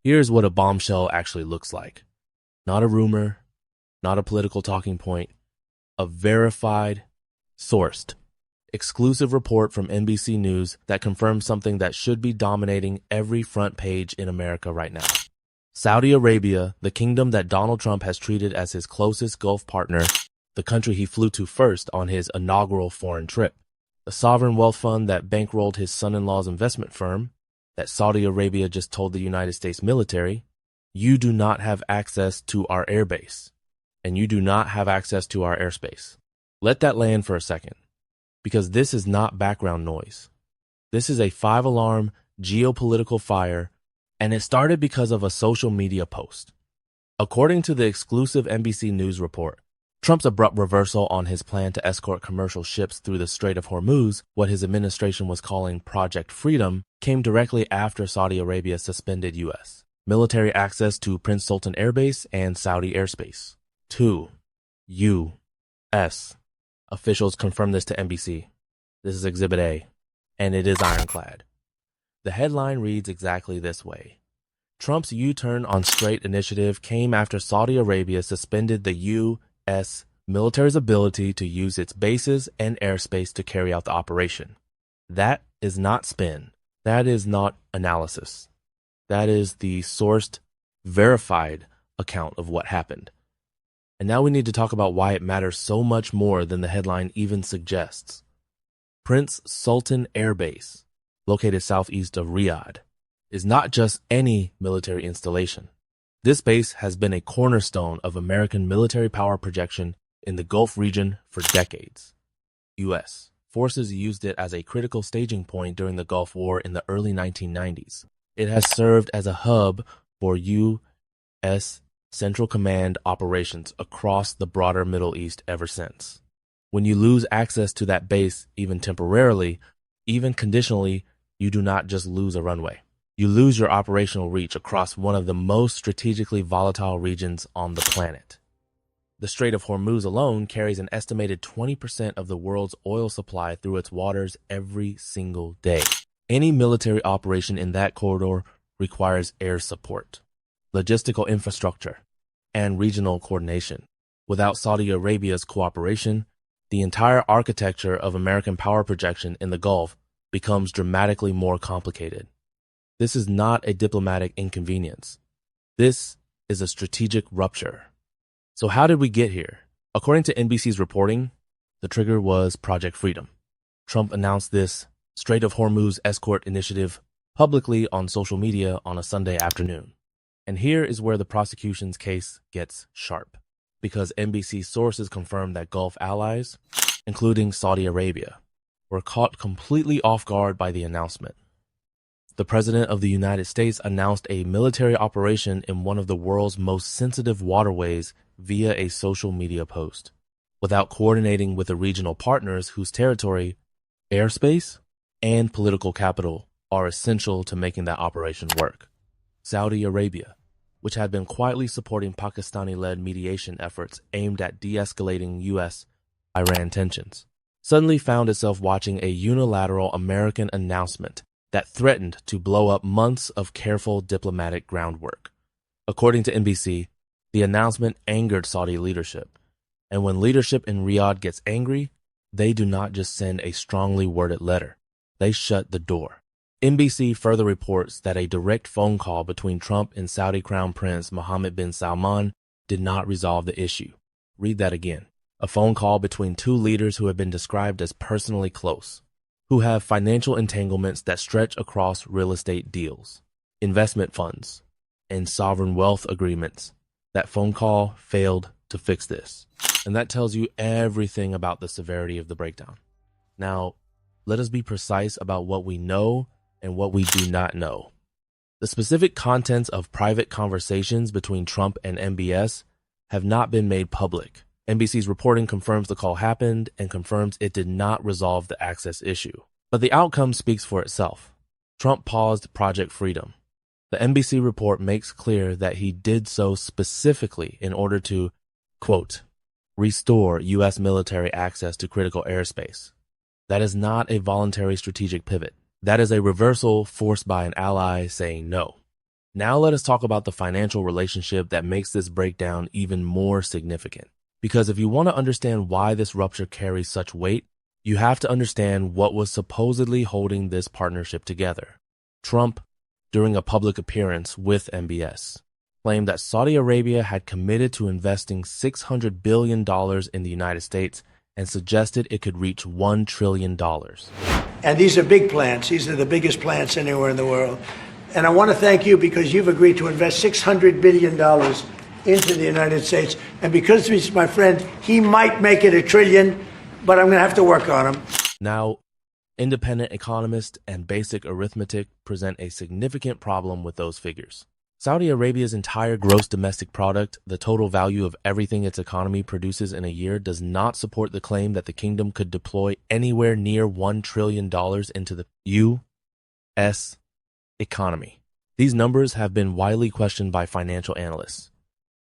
Here's what a bombshell actually looks like. Not a rumor, not a political talking point, a verified, sourced, exclusive report from NBC News that confirms something that should be dominating every front page in America right now. Saudi Arabia, the kingdom that Donald Trump has treated as his closest Gulf partner, the country he flew to first on his inaugural foreign trip, the sovereign wealth fund that bankrolled his son-in-law's investment firm, that Saudi Arabia just told the United States military, you do not have access to our airbase, and you do not have access to our airspace. Let that land for a second, because this is not background noise. This is a 5-alarm geopolitical fire, and it started because of a social media post. According to the exclusive NBC News report, Trump's abrupt reversal on his plan to escort commercial ships through the Strait of Hormuz, what his administration was calling Project Freedom, came directly after Saudi Arabia suspended U.S. military access to Prince Sultan Air Base and Saudi airspace. 2. U.S. Officials confirmed this to NBC. This is Exhibit A, and it is ironclad. The headline reads exactly this way. Trump's U-turn on Strait initiative came after Saudi Arabia suspended the U.S. military's ability to use its bases and airspace to carry out the operation. That is not spin. That is not analysis. That is the sourced, verified account of what happened. And now we need to talk about why it matters so much more than the headline even suggests. Prince Sultan Air Base, located southeast of Riyadh, is not just any military installation. This base has been a cornerstone of American military power projection in the Gulf region for decades. U.S. forces used it as a critical staging point during the Gulf War in the early 1990s. It has served as a hub for U.S. Central Command operations across the broader Middle East ever since. When you lose access to that base, even temporarily, even conditionally, you do not just lose a runway. You lose your operational reach across one of the most strategically volatile regions on the planet. The Strait of Hormuz alone carries an estimated 20% of the world's oil supply through its waters every single day. Any military operation in that corridor requires air support, logistical infrastructure, and regional coordination. Without Saudi Arabia's cooperation, the entire architecture of American power projection in the Gulf becomes dramatically more complicated. This is not a diplomatic inconvenience. This is a strategic rupture. So how did we get here? According to NBC's reporting, the trigger was Project Freedom. Trump announced this Strait of Hormuz escort initiative publicly on social media on a Sunday afternoon. And here is where the prosecution's case gets sharp, because NBC sources confirmed that Gulf allies, including Saudi Arabia, were caught completely off guard by the announcement. The President of the United States announced a military operation in one of the world's most sensitive waterways via a social media post, without coordinating with the regional partners whose territory, airspace, and political capital are essential to making that operation work. Saudi Arabia, which had been quietly supporting Pakistani-led mediation efforts aimed at de-escalating U.S.-Iran tensions, suddenly found itself watching a unilateral American announcement that threatened to blow up months of careful diplomatic groundwork. According to NBC, the announcement angered Saudi leadership, and when leadership in Riyadh gets angry, they do not just send a strongly worded letter. They shut the door. NBC further reports that a direct phone call between Trump and Saudi Crown Prince Mohammed bin Salman did not resolve the issue. Read that again. A phone call between two leaders who have been described as personally close, who have financial entanglements that stretch across real estate deals, investment funds, and sovereign wealth agreements. That phone call failed to fix this. And that tells you everything about the severity of the breakdown. Now, let us be precise about what we know and what we do not know. The specific contents of private conversations between Trump and MBS have not been made public. NBC's reporting confirms the call happened and confirms it did not resolve the access issue. But the outcome speaks for itself. Trump paused Project Freedom. The NBC report makes clear that he did so specifically in order to, quote, restore U.S. military access to critical airspace. That is not a voluntary strategic pivot. That is a reversal forced by an ally saying no. Now let us talk about the financial relationship that makes this breakdown even more significant. Because if you want to understand why this rupture carries such weight, you have to understand what was supposedly holding this partnership together. Trump, during a public appearance with MBS, claimed that Saudi Arabia had committed to investing $600 billion in the United States and suggested it could reach $1 trillion. And these are big plants. These are the biggest plants anywhere in the world. And I want to thank you because you've agreed to invest $600 billion into the United States. And because he's my friend, he might make it $1 trillion, but I'm going to have to work on him. Now, independent economists and basic arithmetic present a significant problem with those figures. Saudi Arabia's entire gross domestic product, the total value of everything its economy produces in a year, does not support the claim that the kingdom could deploy anywhere near $1 trillion into the U.S. economy. These numbers have been widely questioned by financial analysts.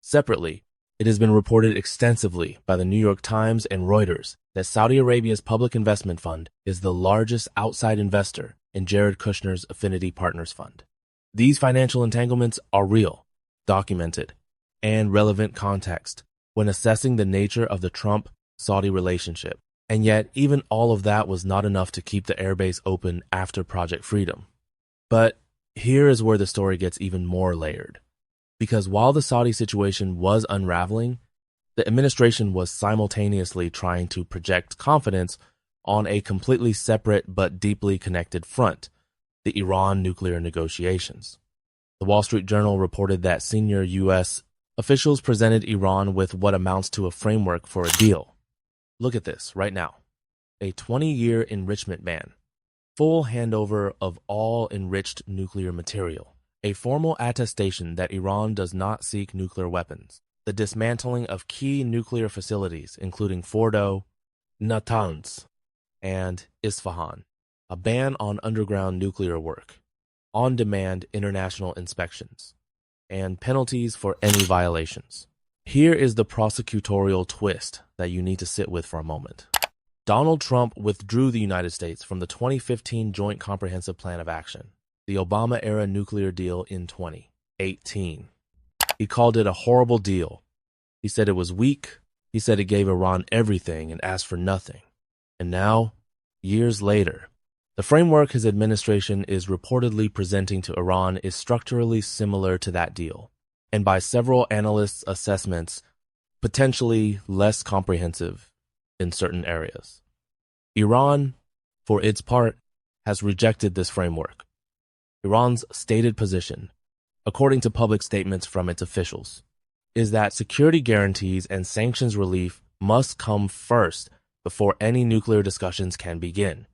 Separately, it has been reported extensively by the New York Times and Reuters that Saudi Arabia's public investment fund is the largest outside investor in Jared Kushner's Affinity Partners Fund. These financial entanglements are real, documented, and relevant context when assessing the nature of the Trump-Saudi relationship. And yet, even all of that was not enough to keep the airbase open after Project Freedom. But here is where the story gets even more layered. Because while the Saudi situation was unraveling, the administration was simultaneously trying to project confidence on a completely separate but deeply connected front, the Iran nuclear negotiations. The Wall Street Journal reported that senior U.S. officials presented Iran with what amounts to a framework for a deal. Look at this right now. A 20-year enrichment ban, full handover of all enriched nuclear material, a formal attestation that Iran does not seek nuclear weapons, the dismantling of key nuclear facilities, including Fordo, Natanz, and Isfahan, a ban on underground nuclear work, on-demand international inspections, and penalties for any violations. Here is the prosecutorial twist that you need to sit with for a moment. Donald Trump withdrew the United States from the 2015 Joint Comprehensive Plan of Action, the Obama-era nuclear deal, in 2018. He called it a horrible deal. He said it was weak. He said it gave Iran everything and asked for nothing. And now, years later, the framework his administration is reportedly presenting to Iran is structurally similar to that deal, and by several analysts' assessments, potentially less comprehensive in certain areas. Iran, for its part, has rejected this framework. Iran's stated position, according to public statements from its officials, is that security guarantees and sanctions relief must come first before any nuclear discussions can begin.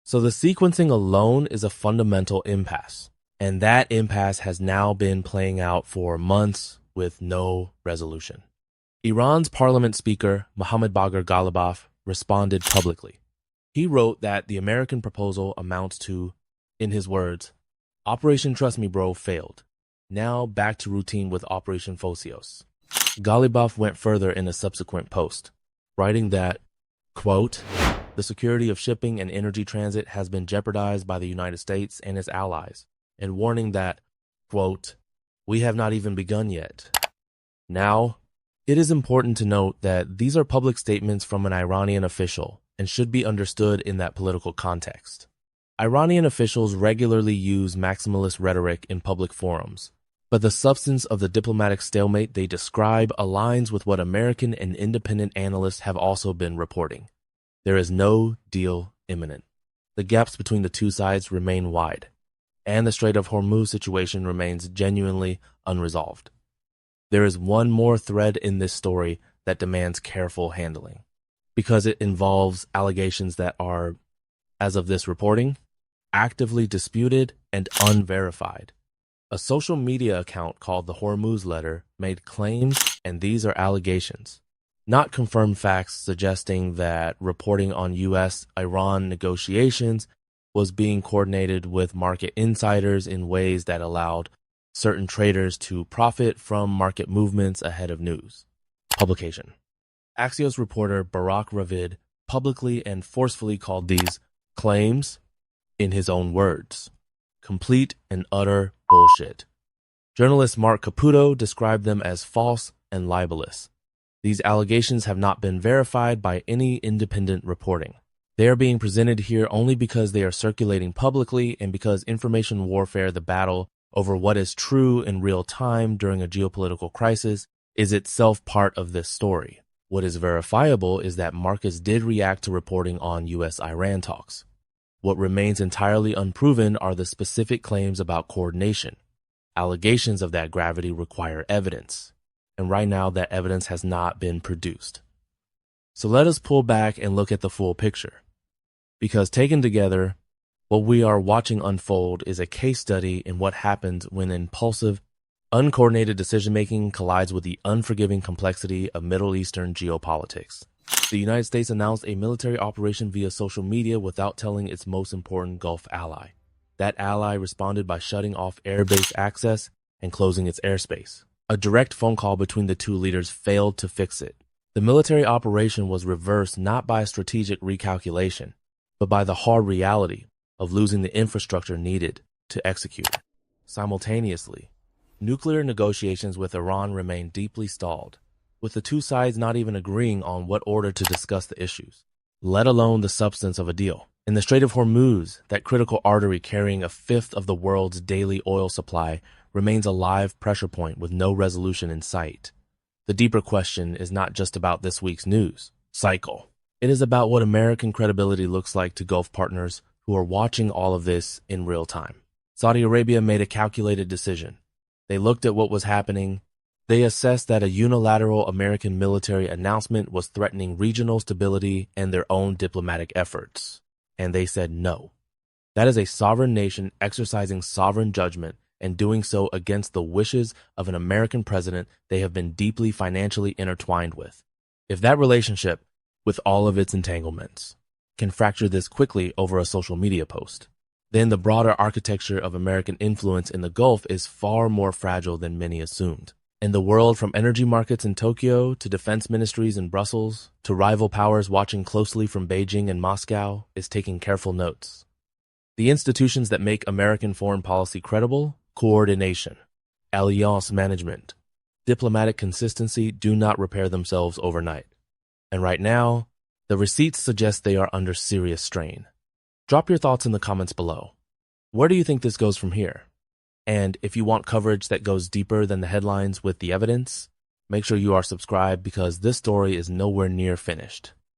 So the sequencing alone is a fundamental impasse, and that impasse has now been playing out for months with no resolution. Iran's parliament speaker, Mohammad Bagher Ghalibaf, responded publicly. He wrote that the American proposal amounts to, in his words, Operation Trust Me Bro failed. Now back to routine with Operation Axios. Ghalibaf went further in a subsequent post, writing that, quote, the security of shipping and energy transit has been jeopardized by the United States and its allies, and warning that, quote, we have not even begun yet. Now, it is important to note that these are public statements from an Iranian official and should be understood in that political context. Iranian officials regularly use maximalist rhetoric in public forums, but the substance of the diplomatic stalemate they describe aligns with what American and independent analysts have also been reporting. There is no deal imminent. The gaps between the two sides remain wide, and the Strait of Hormuz situation remains genuinely unresolved. There is one more thread in this story that demands careful handling, because it involves allegations that are, as of this reporting, actively disputed and unverified. A social media account called the Hormuz Letter made claims, and these are allegations, not confirmed facts, suggesting that reporting on U.S.-Iran negotiations was being coordinated with market insiders in ways that allowed certain traders to profit from market movements ahead of news publication. Axios reporter Barak Ravid publicly and forcefully called these claims, in his own words, complete and utter bullshit. Journalist Mark Caputo described them as false and libelous. These allegations have not been verified by any independent reporting. They are being presented here only because they are circulating publicly and because information warfare, the battle over what is true in real time during a geopolitical crisis, is itself part of this story. What is verifiable is that Marcus did react to reporting on U.S.-Iran talks. What remains entirely unproven are the specific claims about coordination. Allegations of that gravity require evidence, and right now that evidence has not been produced. So let us pull back and look at the full picture. Because taken together, what we are watching unfold is a case study in what happens when impulsive, uncoordinated decision-making collides with the unforgiving complexity of Middle Eastern geopolitics. The United States announced a military operation via social media without telling its most important Gulf ally. That ally responded by shutting off air-based access and closing its airspace. A direct phone call between the two leaders failed to fix it. The military operation was reversed not by strategic recalculation, but by the hard reality of losing the infrastructure needed to execute. Simultaneously, nuclear negotiations with Iran remain deeply stalled, with the two sides not even agreeing on what order to discuss the issues, let alone the substance of a deal. In the Strait of Hormuz, that critical artery carrying a fifth of the world's daily oil supply remains a live pressure point with no resolution in sight. The deeper question is not just about this week's news cycle. It is about what American credibility looks like to Gulf partners who are watching all of this in real time. Saudi Arabia made a calculated decision. They looked at what was happening. They assessed that a unilateral American military announcement was threatening regional stability and their own diplomatic efforts. And they said no. That is a sovereign nation exercising sovereign judgment and doing so against the wishes of an American president they have been deeply financially intertwined with. If that relationship, with all of its entanglements, can fracture this quickly over a social media post, then the broader architecture of American influence in the Gulf is far more fragile than many assumed. And the world, from energy markets in Tokyo to defense ministries in Brussels to rival powers watching closely from Beijing and Moscow, is taking careful notes. The institutions that make American foreign policy credible, coordination, alliance management, diplomatic consistency, do not repair themselves overnight. And right now, the receipts suggest they are under serious strain. Drop your thoughts in the comments below. Where do you think this goes from here? And if you want coverage that goes deeper than the headlines with the evidence, make sure you are subscribed because this story is nowhere near finished.